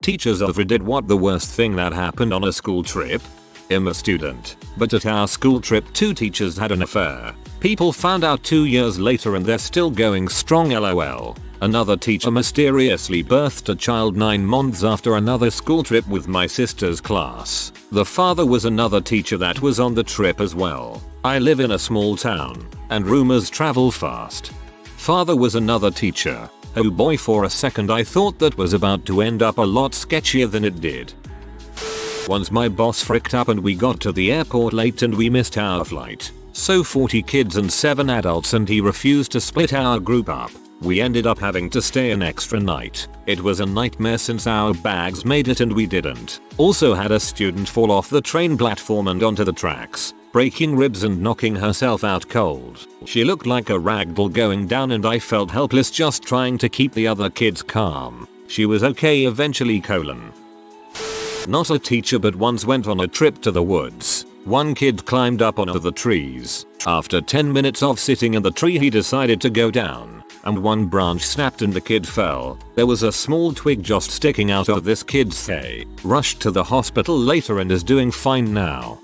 Teachers of Reddit, what the worst thing that happened on a school trip? I'm a student, but at our school trip 2 teachers had an affair. People found out 2 years later and they're still going strong, lol. Another teacher mysteriously birthed a child 9 months after another school trip with my sister's class. The father was another teacher that was on the trip as well. I live in a small town, and rumors travel fast. Father was another teacher. Oh boy, for a second I thought that was about to end up a lot sketchier than it did. Once my boss fricked up and we got to the airport late and we missed our flight. So 40 kids and 7 adults, and he refused to split our group up. We ended up having to stay an extra night. It was a nightmare since our bags made it and we didn't. Also had a student fall off the train platform and onto the tracks, breaking ribs and knocking herself out cold. She looked like a ragdoll going down and I felt helpless just trying to keep the other kids calm. She was okay eventually. Not a teacher, but once went on a trip to the woods. One kid climbed up onto the trees. After 10 minutes of sitting in the tree he decided to go down, and one branch snapped and the kid fell. There was a small twig just sticking out of this kid's thigh. Rushed to the hospital later and is doing fine now.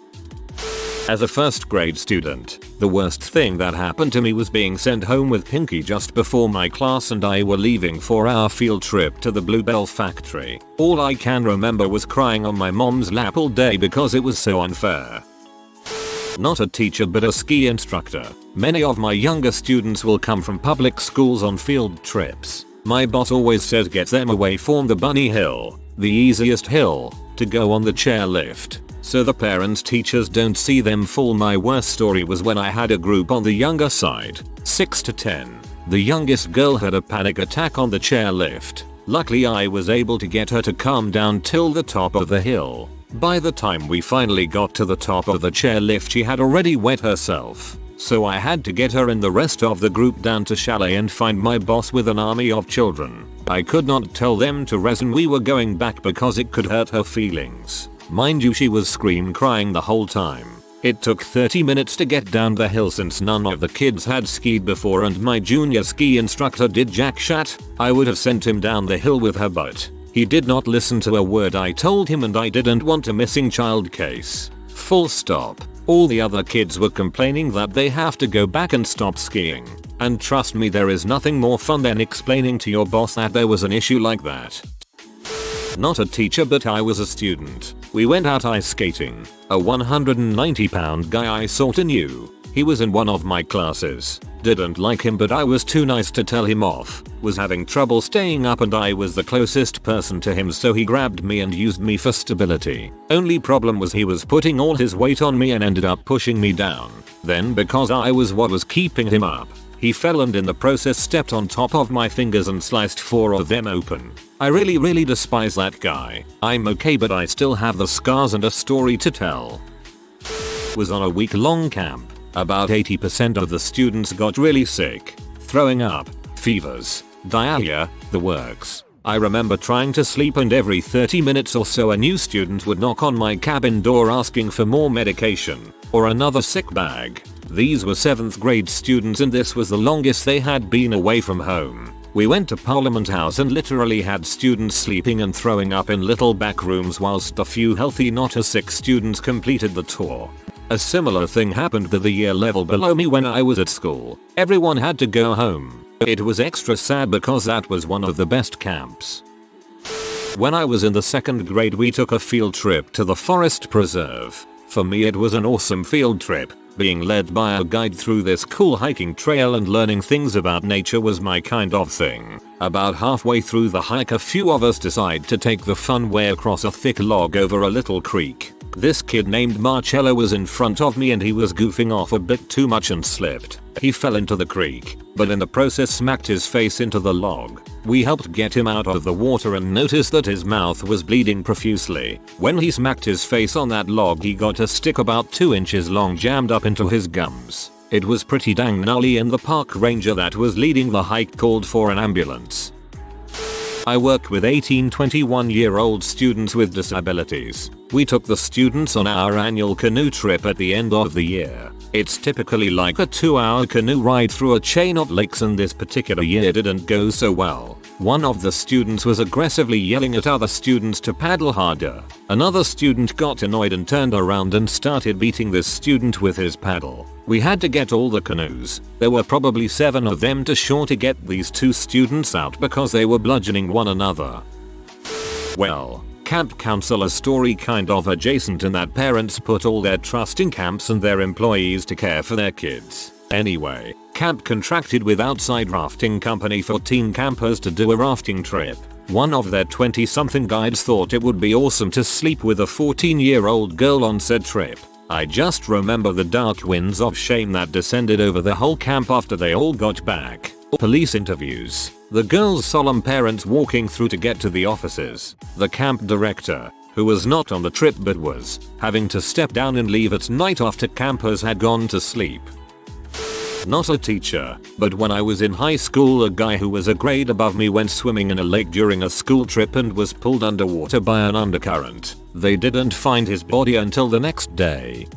As a first grade student, the worst thing that happened to me was being sent home with Pinky just before my class and I were leaving for our field trip to the Bluebell factory. All I can remember was crying on my mom's lap all day because it was so unfair. Not a teacher, but a ski instructor. Many of my younger students will come from public schools on field trips. My boss always says get them away from the bunny hill, the easiest hill, to go on the chairlift, so the parents teachers don't see them fall. My worst story was when I had a group on the younger side, 6 to 10. The youngest girl had a panic attack on the chairlift. Luckily I was able to get her to calm down till the top of the hill. By the time we finally got to the top of the chairlift she had already wet herself. So I had to get her and the rest of the group down to chalet and find my boss with an army of children. I could not tell them to resin we were going back because it could hurt her feelings. Mind you, she was scream crying the whole time. It took 30 minutes to get down the hill since none of the kids had skied before and my junior ski instructor did jack shit. I would have sent him down the hill with her, but he did not listen to a word I told him and I didn't want a missing child case. Full stop. All the other kids were complaining that they have to go back and stop skiing. And trust me, there is nothing more fun than explaining to your boss that there was an issue like that. Not a teacher, but I was a student. We went out ice skating. A 190-pound guy I sorta knew. He was in one of my classes. Didn't like him, but I was too nice to tell him off. Was having trouble staying up and I was the closest person to him, so he grabbed me and used me for stability. Only problem was he was putting all his weight on me and ended up pushing me down. Then because I was what was keeping him up, he fell and in the process stepped on top of my fingers and sliced 4 of them open. I really despise that guy. I'm okay, but I still have the scars and a story to tell. Was on a week-long camp. About 80% of the students got really sick. Throwing up, fevers, diarrhea, the works. I remember trying to sleep and every 30 minutes or so a new student would knock on my cabin door asking for more medication or another sick bag. These were 7th grade students and this was the longest they had been away from home. We went to Parliament House and literally had students sleeping and throwing up in little back rooms whilst a few healthy not as sick students completed the tour. A similar thing happened to the year level below me when I was at school. Everyone had to go home. It was extra sad because that was one of the best camps. When I was in the 2nd grade we took a field trip to the forest preserve. For me it was an awesome field trip. Being led by a guide through this cool hiking trail and learning things about nature was my kind of thing. About halfway through the hike a few of us decide to take the fun way across a thick log over a little creek. This kid named Marcello was in front of me and he was goofing off a bit too much and slipped. He fell into the creek, but in the process smacked his face into the log. We helped get him out of the water and noticed that his mouth was bleeding profusely. When he smacked his face on that log he got a stick about 2 inches long jammed up into his gums. It was pretty dang gnarly and the park ranger that was leading the hike called for an ambulance. I work with 18-21-year-old students with disabilities. We took the students on our annual canoe trip at the end of the year. It's typically like a 2-hour canoe ride through a chain of lakes and this particular year didn't go so well. One of the students was aggressively yelling at other students to paddle harder. Another student got annoyed and turned around and started beating this student with his paddle. We had to get all the canoes. There were probably 7 of them to shore to get these 2 students out because they were bludgeoning one another. Well, camp counselor story kind of adjacent in that parents put all their trust in camps and their employees to care for their kids. Anyway, camp contracted with outside rafting company for teen campers to do a rafting trip. One of their 20-something guides thought it would be awesome to sleep with a 14-year-old girl on said trip. I just remember the dark winds of shame that descended over the whole camp after they all got back. Police interviews. The girl's solemn parents walking through to get to the offices. The camp director, who was not on the trip but was having to step down and leave at night after campers had gone to sleep. Not a teacher, but when I was in high school a guy who was a grade above me went swimming in a lake during a school trip and was pulled underwater by an undercurrent. They didn't find his body until the next day.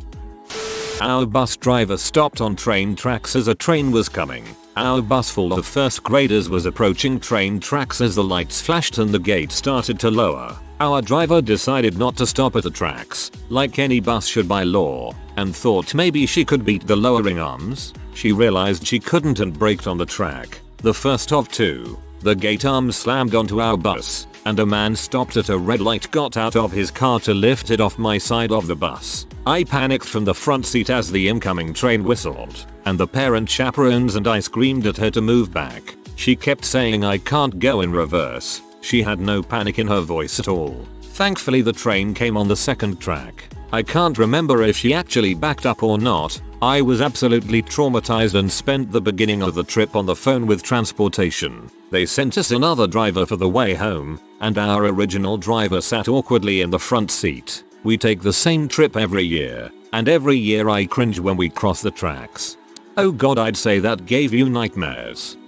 Our bus driver stopped on train tracks as a train was coming. Our bus full of first graders was approaching train tracks as the lights flashed and the gate started to lower. Our driver decided not to stop at the tracks, like any bus should by law, and thought maybe she could beat the lowering arms. She realized she couldn't and braked on the track. The first of 2. The gate arms slammed onto our bus, and a man stopped at a red light got out of his car to lift it off my side of the bus. I panicked from the front seat as the incoming train whistled, and the parent chaperones and I screamed at her to move back. She kept saying I can't go in reverse. She had no panic in her voice at all. Thankfully the train came on the second track. I can't remember if she actually backed up or not. I was absolutely traumatized and spent the beginning of the trip on the phone with transportation. They sent us another driver for the way home, and our original driver sat awkwardly in the front seat. We take the same trip every year, and every year I cringe when we cross the tracks. Oh god, I'd say that gave you nightmares.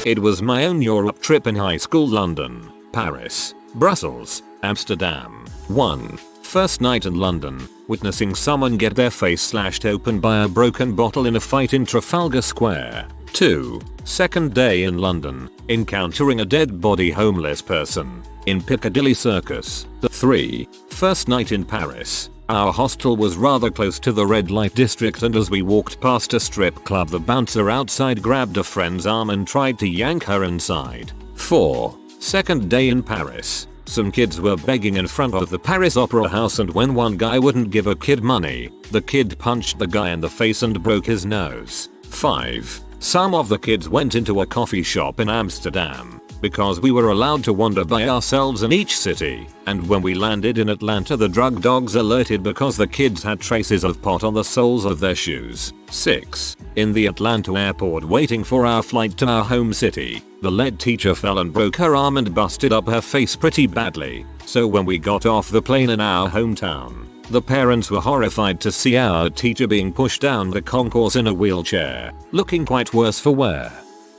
It was my own Europe trip in high school. London, Paris, Brussels, Amsterdam. 1. First night in London, witnessing someone get their face slashed open by a broken bottle in a fight in Trafalgar Square. 2. Second day in London, encountering a dead body homeless person in Piccadilly Circus. 3. First night in Paris. Our hostel was rather close to the red light district and as we walked past a strip club the bouncer outside grabbed a friend's arm and tried to yank her inside. 4. Second day in Paris. Some kids were begging in front of the Paris Opera House and when one guy wouldn't give a kid money, the kid punched the guy in the face and broke his nose. 5. Some of the kids went into a coffee shop in Amsterdam, because we were allowed to wander by ourselves in each city, and when we landed in Atlanta the drug dogs alerted because the kids had traces of pot on the soles of their shoes. 6. In the Atlanta airport waiting for our flight to our home city, the lead teacher fell and broke her arm and busted up her face pretty badly, so when we got off the plane in our hometown, the parents were horrified to see our teacher being pushed down the concourse in a wheelchair, looking quite worse for wear.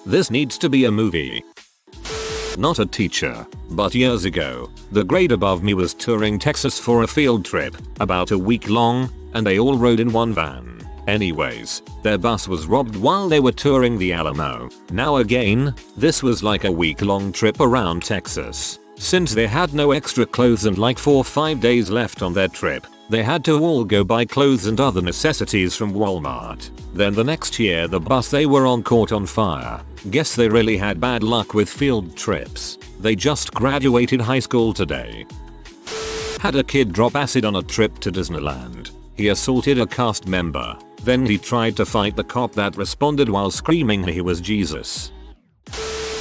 This needs to be a movie. Not a teacher, but years ago, the grade above me was touring Texas for a field trip, about a week long, and they all rode in one van. Anyways, their bus was robbed while they were touring the Alamo. Now again, this was like a week-long trip around Texas. Since they had no extra clothes and like 4 or 5 days left on their trip, they had to all go buy clothes and other necessities from Walmart. Then the next year the bus they were on caught on fire. Guess they really had bad luck with field trips. They just graduated high school today. Had a kid drop acid on a trip to Disneyland. He assaulted a cast member. Then he tried to fight the cop that responded while screaming he was Jesus.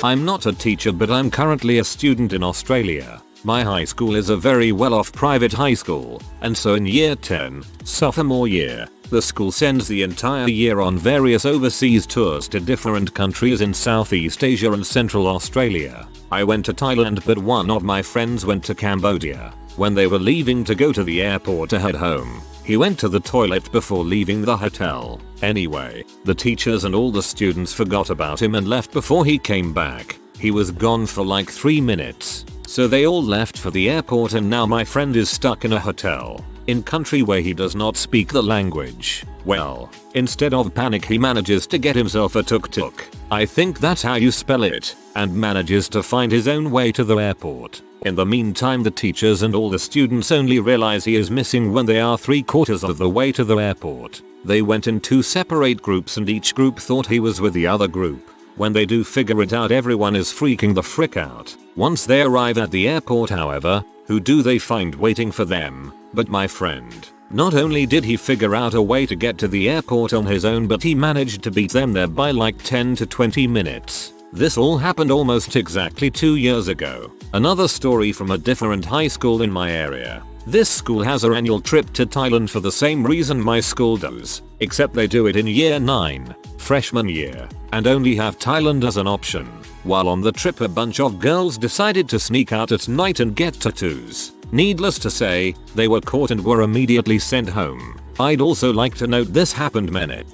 I'm not a teacher but I'm currently a student in Australia. My high school is a very well-off private high school, and so in year 10, sophomore year, the school sends the entire year on various overseas tours to different countries in Southeast Asia and Central Australia. I went to Thailand but one of my friends went to Cambodia. When they were leaving to go to the airport to head home, he went to the toilet before leaving the hotel. Anyway, the teachers and all the students forgot about him and left before he came back. He was gone for like 3 minutes. So they all left for the airport and now my friend is stuck in a hotel. in country where he does not speak the language. Well, instead of panic he manages to get himself a tuk-tuk, I think that's how you spell it, and manages to find his own way to the airport. In the meantime the teachers and all the students only realize he is missing when they are 3/4 of the way to the airport. They went in 2 separate groups and each group thought he was with the other group. When they do figure it out, everyone is freaking the frick out. Once they arrive at the airport, however, who do they find waiting for them but my friend? Not only did he figure out a way to get to the airport on his own, but he managed to beat them there by like 10 to 20 minutes. This all happened almost exactly 2 years ago. Another story from a different high school in my area. This school has an annual trip to Thailand for the same reason my school does, except they do it in year 9, freshman year, and only have Thailand as an option. While on the trip a bunch of girls decided to sneak out at night and get tattoos. Needless to say, they were caught and were immediately sent home. I'd also like to note this happened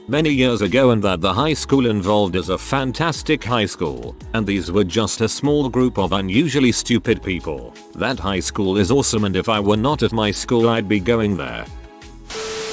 many years ago and that the high school involved is a fantastic high school, and these were just a small group of unusually stupid people. That high school is awesome, and if I were not at my school I'd be going there.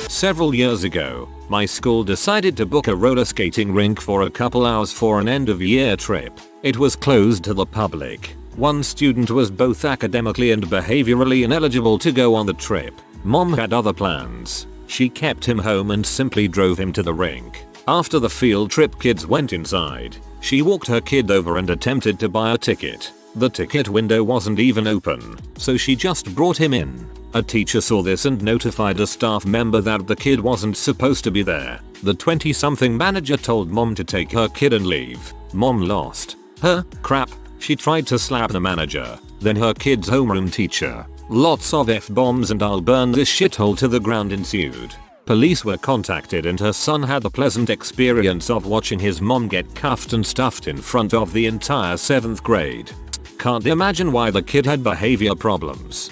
Several years ago, my school decided to book a roller skating rink for a couple hours for an end of year trip. It was closed to the public. One student was both academically and behaviorally ineligible to go on the trip. Mom had other plans. She kept him home and simply drove him to the rink. After the field trip, kids went inside. She walked her kid over and attempted to buy a ticket. The ticket window wasn't even open, so she just brought him in. A teacher saw this and notified a staff member that the kid wasn't supposed to be there. The 20-something manager told mom to take her kid and leave. Mom lost her crap. She tried to slap the manager, then her kid's homeroom teacher. Lots of F-bombs and "I'll burn this shithole to the ground" ensued. Police were contacted and her son had the pleasant experience of watching his mom get cuffed and stuffed in front of the entire 7th grade. Can't imagine why the kid had behavior problems.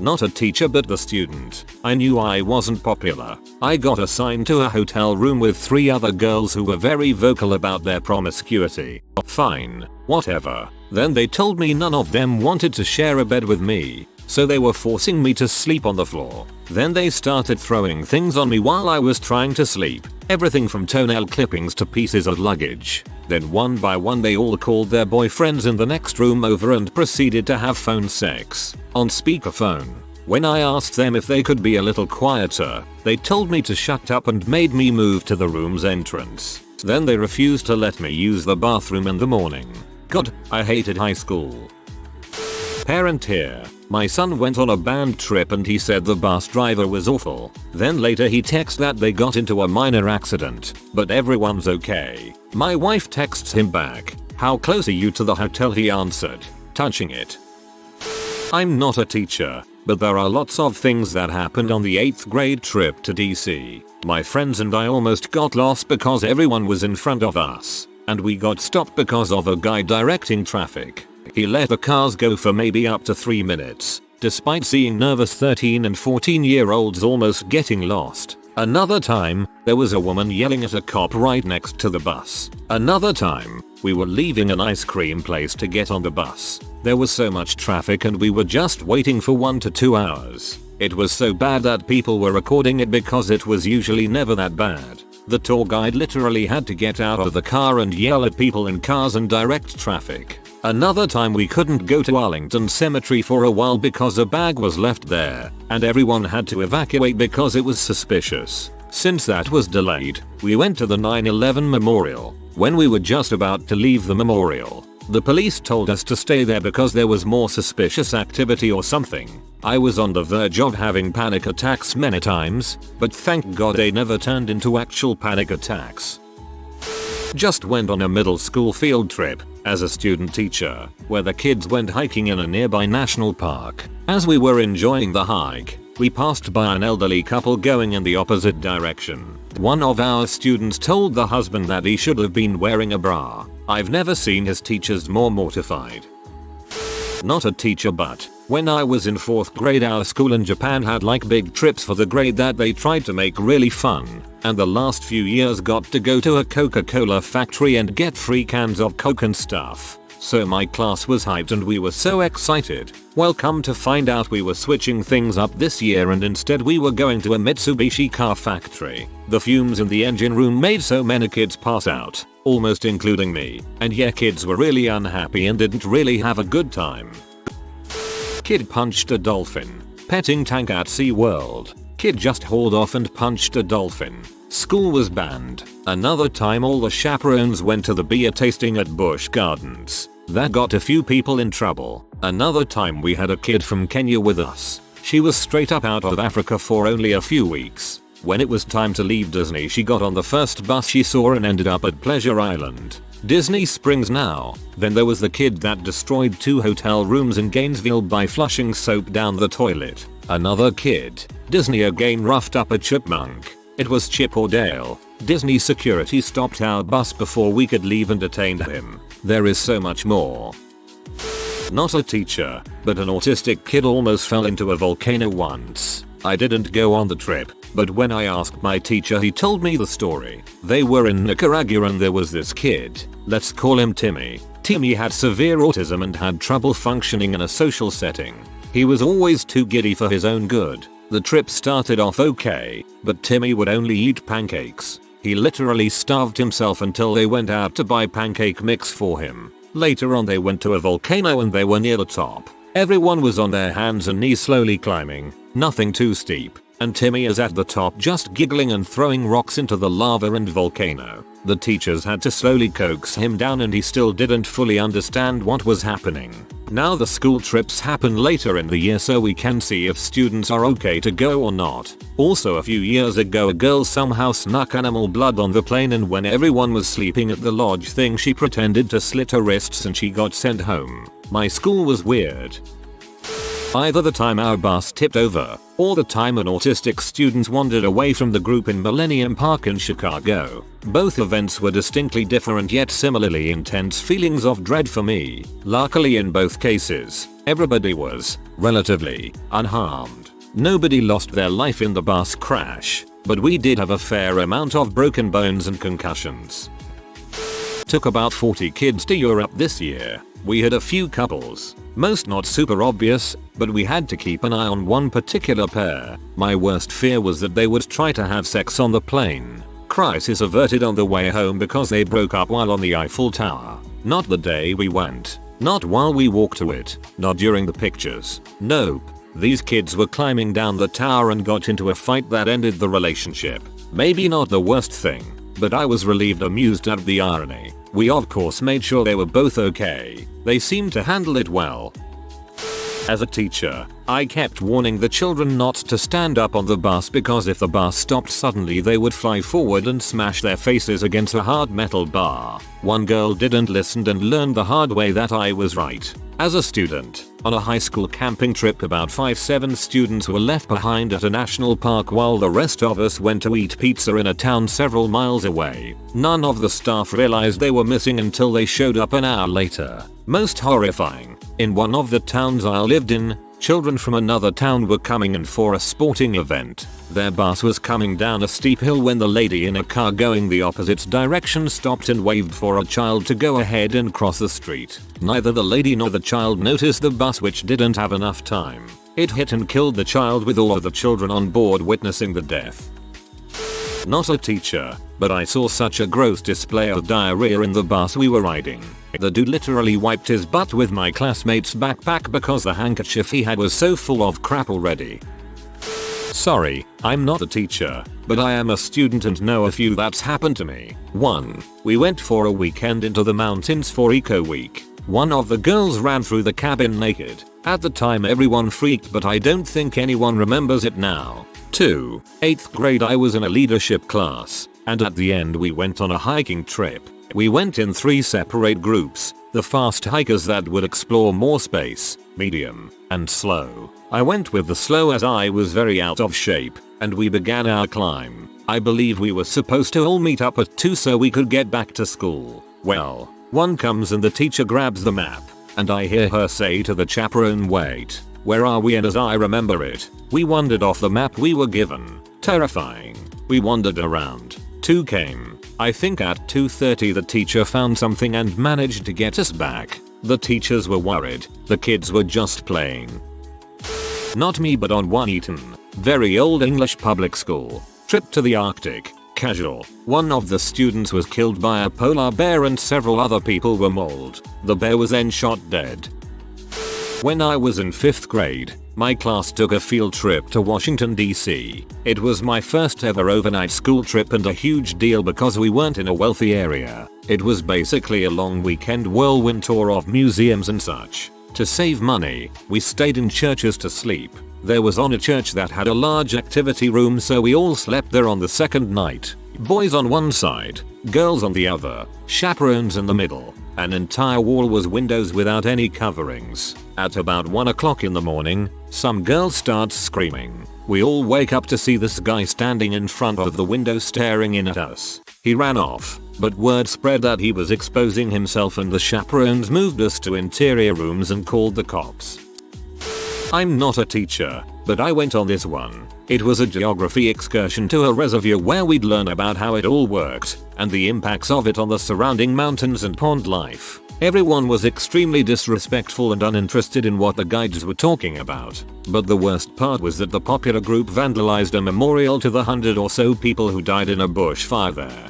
Not a teacher but the student. I knew I wasn't popular. I got assigned to a hotel room with 3 other girls who were very vocal about their promiscuity. Fine, whatever. Then they told me none of them wanted to share a bed with me, so they were forcing me to sleep on the floor. Then they started throwing things on me while I was trying to sleep. Everything from toenail clippings to pieces of luggage. Then one by one they all called their boyfriends in the next room over and proceeded to have phone sex on speakerphone. When I asked them if they could be a little quieter, they told me to shut up and made me move to the room's entrance. Then they refused to let me use the bathroom in the morning. God, I hated high school. Parent here. My son went on a band trip and he said the bus driver was awful. Then later he texted that they got into a minor accident, but everyone's okay. My wife texts him back, "How close are you to the hotel?" He answered, "Touching it." I'm not a teacher, but there are lots of things that happened on the 8th grade trip to DC. My friends and I almost got lost because everyone was in front of us, and we got stopped because of a guy directing traffic. He let the cars go for maybe up to 3 minutes, despite seeing nervous 13 and 14-year-olds almost getting lost. Another time, there was a woman yelling at a cop right next to the bus. Another time, we were leaving an ice cream place to get on the bus. There was so much traffic and we were just waiting for 1 to 2 hours. It was so bad that people were recording it because it was usually never that bad. The tour guide literally had to get out of the car and yell at people in cars and direct traffic. Another time we couldn't go to Arlington Cemetery for a while because a bag was left there, and everyone had to evacuate because it was suspicious. Since that was delayed, we went to the 9/11 memorial. When we were just about to leave the memorial, the police told us to stay there because there was more suspicious activity or something. I was on the verge of having panic attacks many times, but thank God they never turned into actual panic attacks. Just went on a middle school field trip as a student teacher, where the kids went hiking in a nearby national park. As we were enjoying the hike, we passed by an elderly couple going in the opposite direction. One of our students told the husband that he should have been wearing a bra. I've never seen his teachers more mortified. Not a teacher, but when I was in 4th grade, our school in Japan had like big trips for the grade that they tried to make really fun, and the last few years got to go to a Coca-Cola factory and get free cans of Coke and stuff. So my class was hyped and we were so excited. Well, come to find out we were switching things up this year and instead we were going to a Mitsubishi car factory. The fumes in the engine room made so many kids pass out, almost including me. And yeah, kids were really unhappy and didn't really have a good time. Kid punched a dolphin. Petting tank at SeaWorld. Kid just hauled off and punched a dolphin. School was banned. Another time all the chaperones went to the beer tasting at Busch Gardens. That got a few people in trouble. Another time we had a kid from Kenya with us. She was straight up out of Africa for only a few weeks. When it was time to leave Disney, she got on the first bus she saw and ended up at Pleasure Island, Disney Springs now. Then there was the kid that destroyed 2 hotel rooms in Gainesville by flushing soap down the toilet. Another kid. Disney again roughed up a chipmunk. It was Chip or Dale. Disney security stopped our bus before we could leave and detained him. There is so much more. Not a teacher, but an autistic kid almost fell into a volcano once. I didn't go on the trip, but when I asked my teacher he told me the story. They were in Nicaragua and there was this kid. Let's call him Timmy. Timmy had severe autism and had trouble functioning in a social setting. He was always too giddy for his own good. The trip started off okay, but Timmy would only eat pancakes. He literally starved himself until they went out to buy pancake mix for him. Later on they went to a volcano and they were near the top. Everyone was on their hands and knees slowly climbing, nothing too steep, and Timmy is at the top just giggling and throwing rocks into the lava and volcano. The teachers had to slowly coax him down and he still didn't fully understand what was happening. Now the school trips happen later in the year so we can see if students are okay to go or not. Also a few years ago a girl somehow snuck animal blood on the plane and when everyone was sleeping at the lodge thing she pretended to slit her wrists and she got sent home. My school was weird. Either the time our bus tipped over, or the time an autistic student wandered away from the group in Millennium Park in Chicago. Both events were distinctly different yet similarly intense feelings of dread for me. Luckily in both cases, everybody was, relatively, unharmed. Nobody lost their life in the bus crash, but we did have a fair amount of broken bones and concussions. Took about 40 kids to Europe this year. We had a few couples, most not super obvious, but we had to keep an eye on one particular pair. My worst fear was that they would try to have sex on the plane. Crisis averted on the way home because they broke up while on the Eiffel Tower. Not the day we went. Not while we walked to it. Not during the pictures. Nope. These kids were climbing down the tower and got into a fight that ended the relationship. Maybe not the worst thing, but I was relieved amused at the irony. We of course made sure they were both okay. They seemed to handle it well. As a teacher, I kept warning the children not to stand up on the bus because if the bus stopped suddenly they would fly forward and smash their faces against a hard metal bar. One girl didn't listen and learned the hard way that I was right. As a student, on a high school camping trip about 5-7 students were left behind at a national park while the rest of us went to eat pizza in a town several miles away. None of the staff realized they were missing until they showed up an hour later. Most horrifying, in one of the towns I lived in, children from another town were coming in for a sporting event. Their bus was coming down a steep hill when the lady in a car going the opposite direction stopped and waved for a child to go ahead and cross the street. Neither the lady nor the child noticed the bus, which didn't have enough time. It hit and killed the child with all of the children on board witnessing the death. Not a teacher, but I saw such a gross display of diarrhea in the bus we were riding. The dude literally wiped his butt with my classmate's backpack because the handkerchief he had was so full of crap already. Sorry, I'm not a teacher, but I am a student and know a few that's happened to me. 1. We went for a weekend into the mountains for Eco Week. One of the girls ran through the cabin naked. At the time everyone freaked, but I don't think anyone remembers it now. 2. 8th grade I was in a leadership class, and at the end we went on a hiking trip. We went in 3 separate groups, the fast hikers that would explore more space, medium, and slow. I went with the slow as I was very out of shape, and we began our climb. I believe we were supposed to all meet up at 2 so we could get back to school. Well, 1 comes and the teacher grabs the map, and I hear her say to the chaperone, "Wait, where are we?" And as I remember it, we wandered off the map we were given. Terrifying. We wandered around. 2 came. I think at 2:30 the teacher found something and managed to get us back. The teachers were worried, the kids were just playing. Not me, but on one Eton, very old English public school, trip to the Arctic, casual, one of the students was killed by a polar bear and several other people were mauled. The bear was then shot dead. When I was in 5th grade, my class took a field trip to Washington DC. It was my first ever overnight school trip and a huge deal because we weren't in a wealthy area. It was basically a long weekend whirlwind tour of museums and such. To save money, we stayed in churches to sleep. There was on a church that had a large activity room, so we all slept there on the second night. Boys on one side, girls on the other, chaperones in the middle. An entire wall was windows without any coverings. At about 1 o'clock in the morning, some girl starts screaming. We all wake up to see this guy standing in front of the window staring in at us. He ran off, but word spread that he was exposing himself and the chaperones moved us to interior rooms and called the cops. I'm not a teacher, but I went on this one. It was a geography excursion to a reservoir where we'd learn about how it all worked and the impacts of it on the surrounding mountains and pond life. Everyone was extremely disrespectful and uninterested in what the guides were talking about. But the worst part was that the popular group vandalized a memorial to the 100 or so people who died in a bushfire there.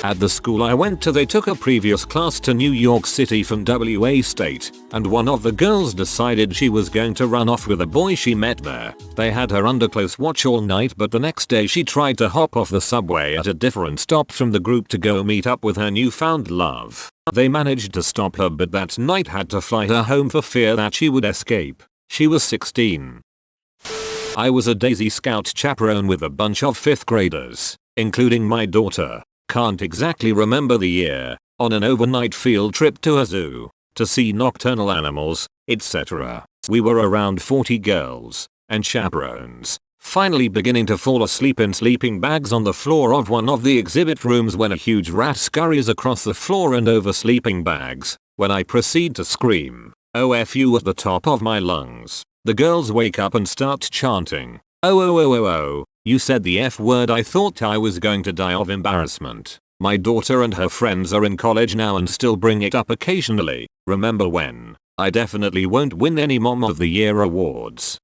At the school I went to, they took a previous class to New York City from WA State, and one of the girls decided she was going to run off with a boy she met there. They had her under close watch all night, but the next day she tried to hop off the subway at a different stop from the group to go meet up with her newfound love. They managed to stop her, but that night had to fly her home for fear that she would escape. She was 16. I was a Daisy Scout chaperone with a bunch of 5th graders, including my daughter. Can't exactly remember the year, on an overnight field trip to a zoo, to see nocturnal animals, etc. We were around 40 girls, and chaperones, finally beginning to fall asleep in sleeping bags on the floor of one of the exhibit rooms when a huge rat scurries across the floor and over sleeping bags, when I proceed to scream, "OFU" at the top of my lungs. The girls wake up and start chanting, "Oh oh oh oh oh. You said the F word." I thought I was going to die of embarrassment. My daughter and her friends are in college now and still bring it up occasionally. Remember when? I definitely won't win any Mom of the Year awards.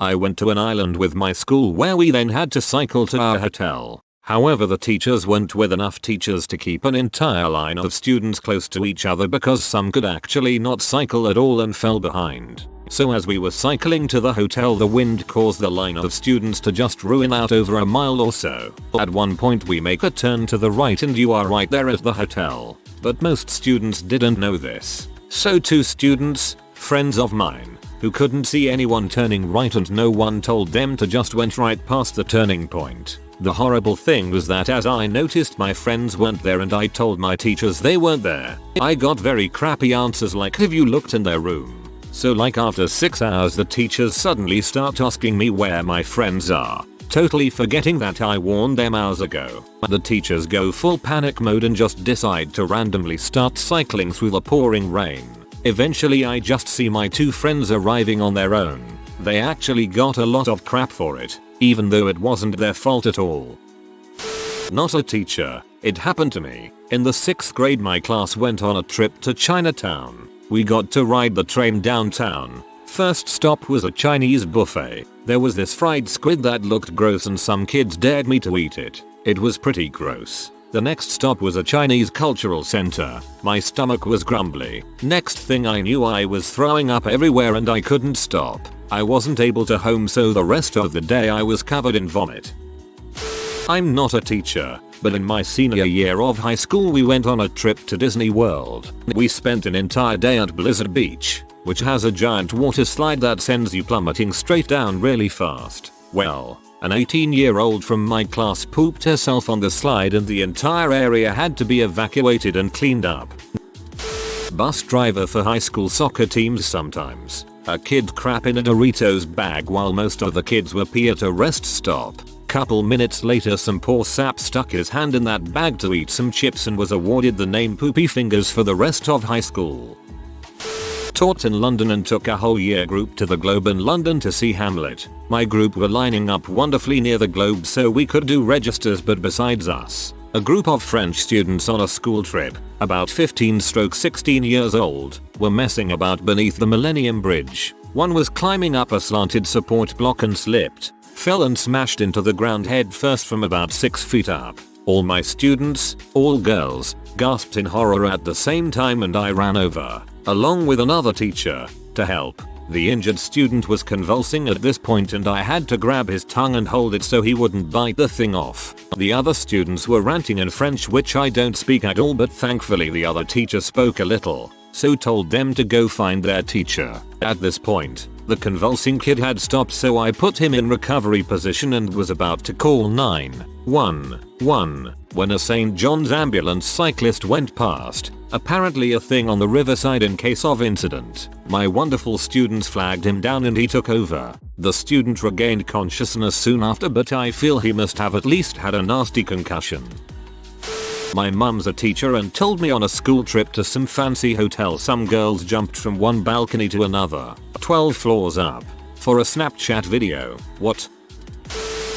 I went to an island with my school where we then had to cycle to our hotel. However, the teachers weren't with enough teachers to keep an entire line of students close to each other because some could actually not cycle at all and fell behind. So as we were cycling to the hotel, the wind caused the line of students to just ruin out over a mile or so. At one point we make a turn to the right and you are right there at the hotel. But most students didn't know this. So 2 students, friends of mine, who couldn't see anyone turning right and no one told them to, just went right past the turning point. The horrible thing was that as I noticed my friends weren't there and I told my teachers they weren't there, I got very crappy answers like, "Have you looked in their room?" So like after 6 hours the teachers suddenly start asking me where my friends are, totally forgetting that I warned them hours ago. The teachers go full panic mode and just decide to randomly start cycling through the pouring rain. Eventually I just see my 2 friends arriving on their own. They actually got a lot of crap for it, even though it wasn't their fault at all. Not a teacher, it happened to me. In the 6th grade my class went on a trip to Chinatown. We got to ride the train downtown. First stop was a Chinese buffet. There was this fried squid that looked gross and some kids dared me to eat it. It was pretty gross. The next stop was a Chinese cultural center. My stomach was grumbly. Next thing I knew I was throwing up everywhere and I couldn't stop. I wasn't able to home, so the rest of the day I was covered in vomit. I'm not a teacher, but in my senior year of high school we went on a trip to Disney World. We spent an entire day at Blizzard Beach, which has a giant water slide that sends you plummeting straight down really fast. Well, an 18-year-old from my class pooped herself on the slide and the entire area had to be evacuated and cleaned up. Bus driver for high school soccer teams sometimes. A kid crap in a Doritos bag while most of the kids were pee at a rest stop. Couple minutes later some poor sap stuck his hand in that bag to eat some chips and was awarded the name Poopy Fingers for the rest of high school. Taught in London and took a whole year group to the Globe in London to see Hamlet. My group were lining up wonderfully near the Globe so we could do registers, but besides us, A group of French students on a school trip, about 15-16 years old, were messing about beneath the Millennium Bridge. One was climbing up a slanted support block and slipped, fell and smashed into the ground head first from about 6 feet up. All my students, all girls, gasped in horror at the same time and I ran over, along with another teacher, to help. The injured student was convulsing at this point and I had to grab his tongue and hold it so he wouldn't bite the thing off. The other students were ranting in French, which I don't speak at all, but thankfully the other teacher spoke a little, so told them to go find their teacher. At this point, the convulsing kid had stopped, so I put him in recovery position and was about to call 911 when a St. John's ambulance cyclist went past, apparently a thing on the riverside in case of incident. My wonderful students flagged him down and he took over. The student regained consciousness soon after, but I feel he must have at least had a nasty concussion. My mum's a teacher and told me on a school trip to some fancy hotel some girls jumped from one balcony to another, 12 floors up, for a Snapchat video. What?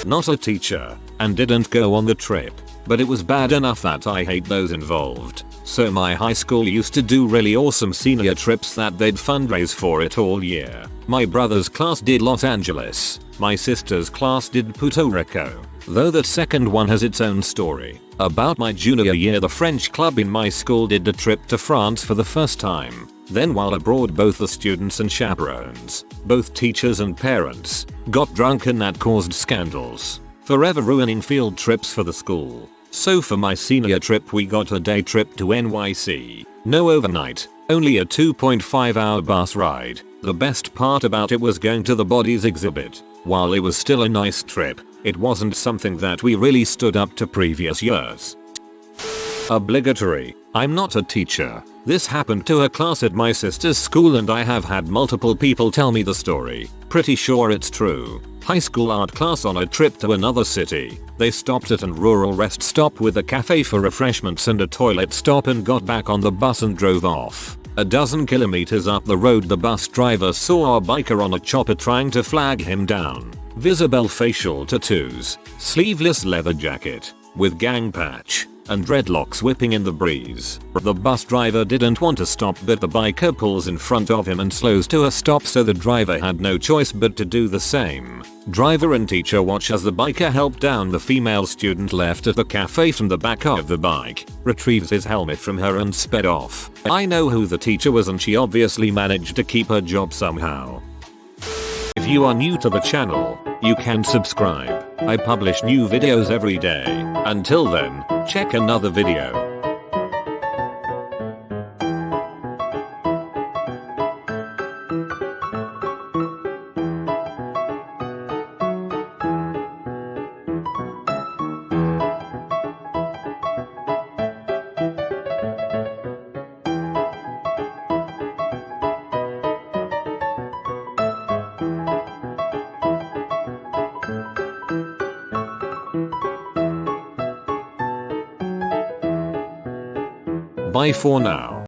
Not a teacher, and didn't go on the trip, but it was bad enough that I hate those involved. So my high school used to do really awesome senior trips that they'd fundraise for it all year. My brother's class did Los Angeles, my sister's class did Puerto Rico, though that second one has its own story. About my junior year, the French club in my school did a trip to France for the first time. Then while abroad, both the students and chaperones, both teachers and parents, got drunk and that caused scandals, forever ruining field trips for the school. So for my senior trip we got a day trip to NYC. No overnight, only a 2.5-hour bus ride. The best part about it was going to the bodies exhibit. While it was still a nice trip, it wasn't something that we really stood up to previous years. Obligatory. I'm not a teacher. This happened to a class at my sister's school and I have had multiple people tell me the story. Pretty sure it's true. High school art class on a trip to another city. They stopped at a rural rest stop with a cafe for refreshments and a toilet stop and got back on the bus and drove off. A dozen kilometers up the road, the bus driver saw a biker on a chopper trying to flag him down. Visible facial tattoos, sleeveless leather jacket, with gang patch, and dreadlocks whipping in the breeze. The bus driver didn't want to stop, but the biker pulls in front of him and slows to a stop, so the driver had no choice but to do the same. Driver and teacher watch as the biker helped down the female student left at the cafe from the back of the bike, retrieves his helmet from her and sped off. I know who the teacher was and she obviously managed to keep her job somehow. If you are new to the channel, you can subscribe. I publish new videos every day. Until then, check another video. Bye for now.